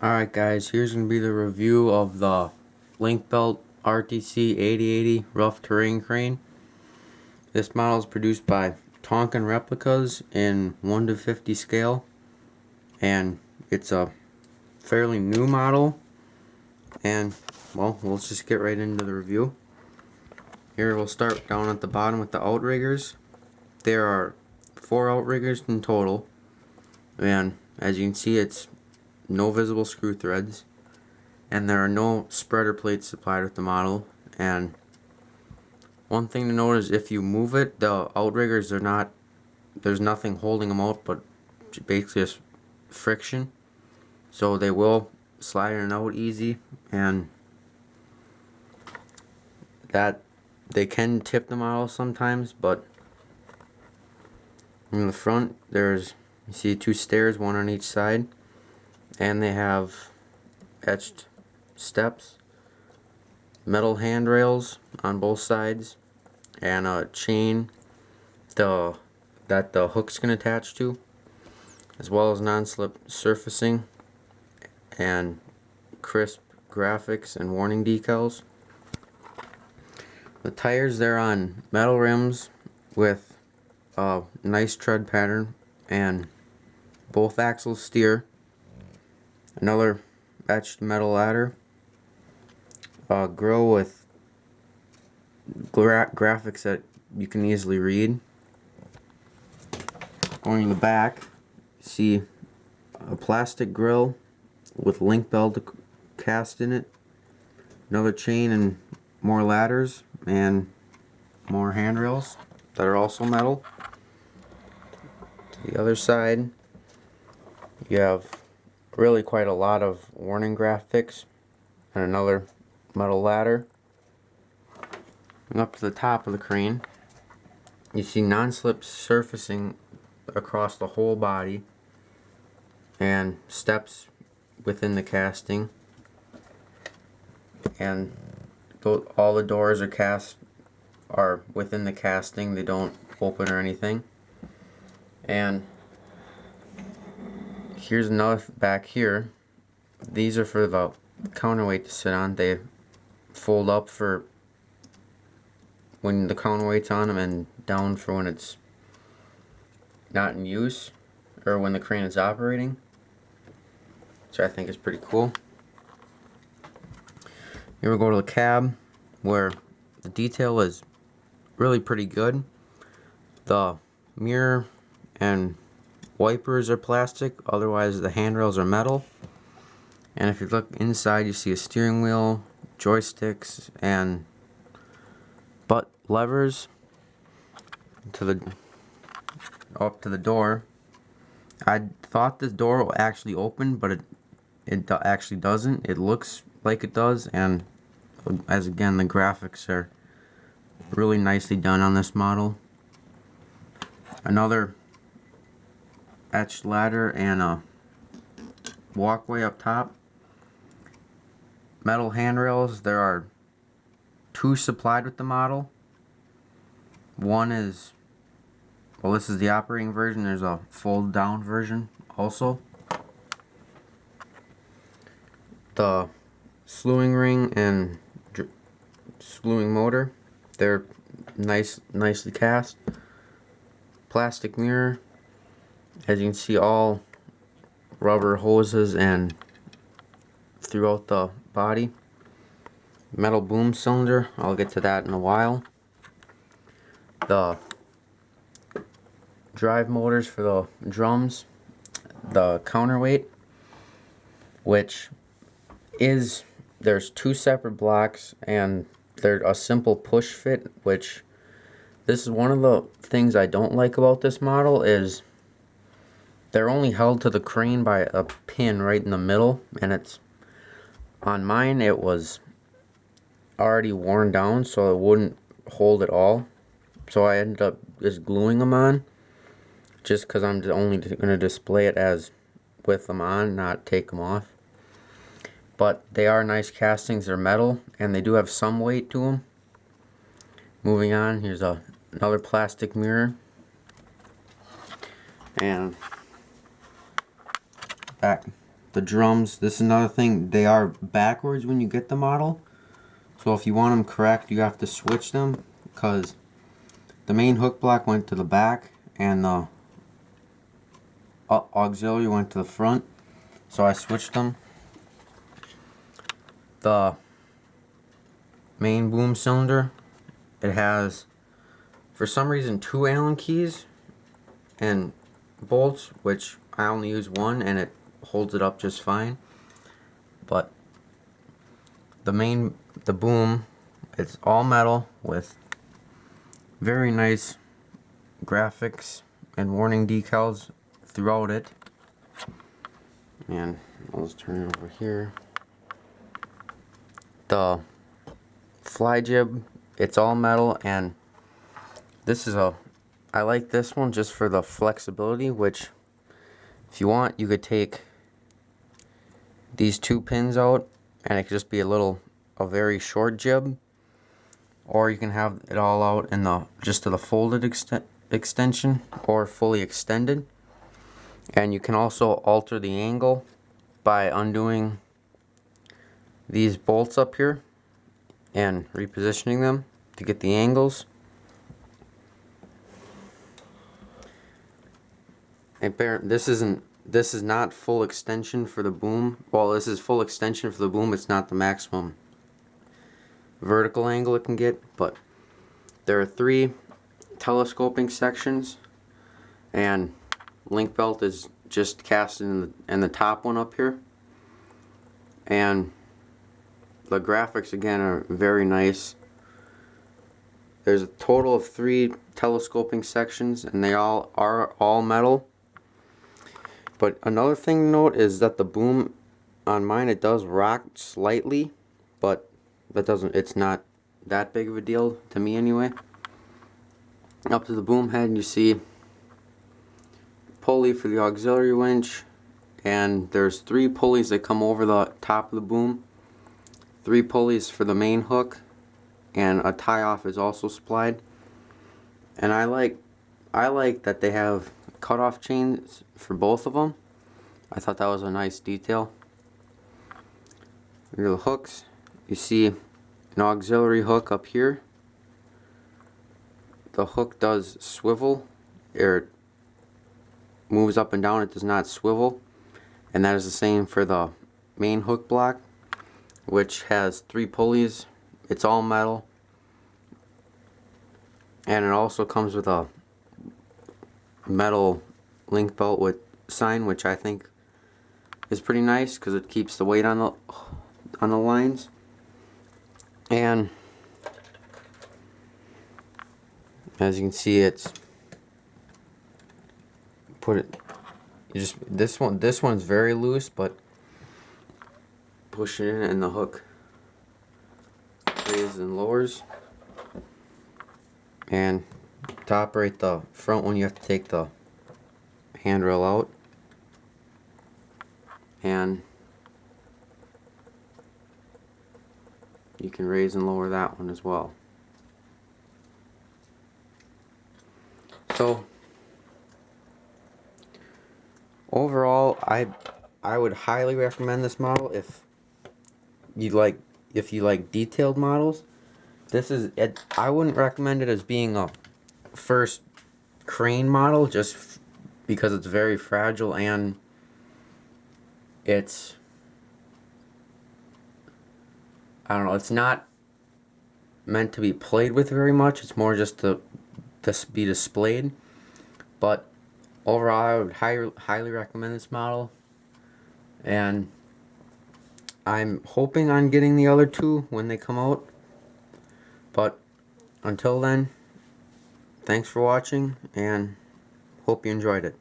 Alright guys, here's going to be the review of the LinkBelt RTC 8080 rough terrain crane. This model is produced by Tonkin Replicas in 1:50 scale, and it's a fairly new model. And well, let's just get right into the review. Here we'll start down at the bottom with the outriggers. There are 4 outriggers in total, and as you can see, it's no visible screw threads, and there are no spreader plates supplied with the model. And one thing to note is if you move it, the outriggers are not, there's nothing holding them out but basically just friction, so they will slide in and out easy, and that they can tip the model sometimes. But in the front, you see 2 stairs, one on each side, and they have etched steps, metal handrails on both sides, and a chain that the hooks can attach to, as well as non-slip surfacing and crisp graphics and warning decals. The tires, they're on metal rims with a nice tread pattern, and both axles steer. Another etched metal ladder, a grill with graphics that you can easily read. Going to the back, see a plastic grill with LinkBelt cast in it, another chain and more ladders and more handrails that are also metal. To the other side, you have really quite a lot of warning graphics and another metal ladder. And up to the top of the crane, you see non-slip surfacing across the whole body and steps within the casting, and all the doors are within the casting. They don't open or anything. And here's another back here. These are for the counterweight to sit on. They fold up for when the counterweight's on them, and down for when it's not in use or when the crane is operating, which I think is pretty cool. Here we go to the cab, where the detail is really pretty good. The mirror and wipers are plastic, otherwise the handrails are metal. And if you look inside, you see a steering wheel, joysticks, and butt levers up to the door. I thought this door will actually open, but it actually doesn't. It looks like it does, and as again, the graphics are really nicely done on this model. Another etched ladder and a walkway up top. Metal handrails, there are 2 supplied with the model. One is, well, this is the operating version. There's a fold down version also. The slewing ring and slewing motor, they're nicely cast. Plastic mirror, as you can see, all rubber hoses and throughout the body. Metal boom cylinder, I'll get to that in a while. The drive motors for the drums, the counterweight, which is, there's 2 separate blocks, and they're a simple push fit, which this is one of the things I don't like about this model, is they're only held to the crane by a pin right in the middle, and it's, on mine it was already worn down, so it wouldn't hold at all. So I ended up just gluing them on, just because I'm only going to display it as with them on, not take them off. But they are nice castings. They're metal, and they do have some weight to them. Moving on, here's another plastic mirror, and the drums, this is another thing, they are backwards when you get the model. So if you want them correct, you have to switch them, because the main hook block went to the back and the auxiliary went to the front. So I switched them. The main boom cylinder, it has, for some reason, 2 Allen keys and bolts, which I only use one and it holds it up just fine. But the boom, it's all metal with very nice graphics and warning decals throughout it. And I'll just turn it over here. The fly jib, it's all metal, and this is I like this one just for the flexibility, which if you want you could take these 2 pins out and it could just be a very short jib, or you can have it all out in just to the folded extension or fully extended. And you can also alter the angle by undoing these bolts up here and repositioning them to get the angles. And this is not full extension for the boom. Well, this is full extension for the boom. It's not the maximum vertical angle it can get, but there are 3 telescoping sections, and LinkBelt is just cast in the top one up here. And the graphics again are very nice. There's a total of 3 telescoping sections, and they are all metal. But another thing to note is that the boom on mine, it does rock slightly, but it's not that big of a deal to me anyway. Up to the boom head, you see pulley for the auxiliary winch, and there's 3 pulleys that come over the top of the boom, 3 pulleys for the main hook, and a tie-off is also supplied. And I like that they have cutoff chains for both of them. I thought that was a nice detail. Here are the hooks. You see an auxiliary hook up here. The hook does swivel, or moves up and down, it does not swivel. And that is the same for the main hook block, which has 3 pulleys. It's all metal, and it also comes with a metal LinkBelt with sign, which I think is pretty nice because it keeps the weight on the lines. And as you can see, it's this one's very loose, but push it in and the hook raises and lowers. And to operate the front one, you have to take the handrail out, and you can raise and lower that one as well. So overall, I would highly recommend this model if you like detailed models. This is it. I wouldn't recommend it as being a first crane model, just because it's very fragile, and it's, I don't know, it's not meant to be played with very much. It's more just to be displayed. But overall, I would highly recommend this model, and I'm hoping on getting the other 2 when they come out. But until then, thanks for watching, and hope you enjoyed it.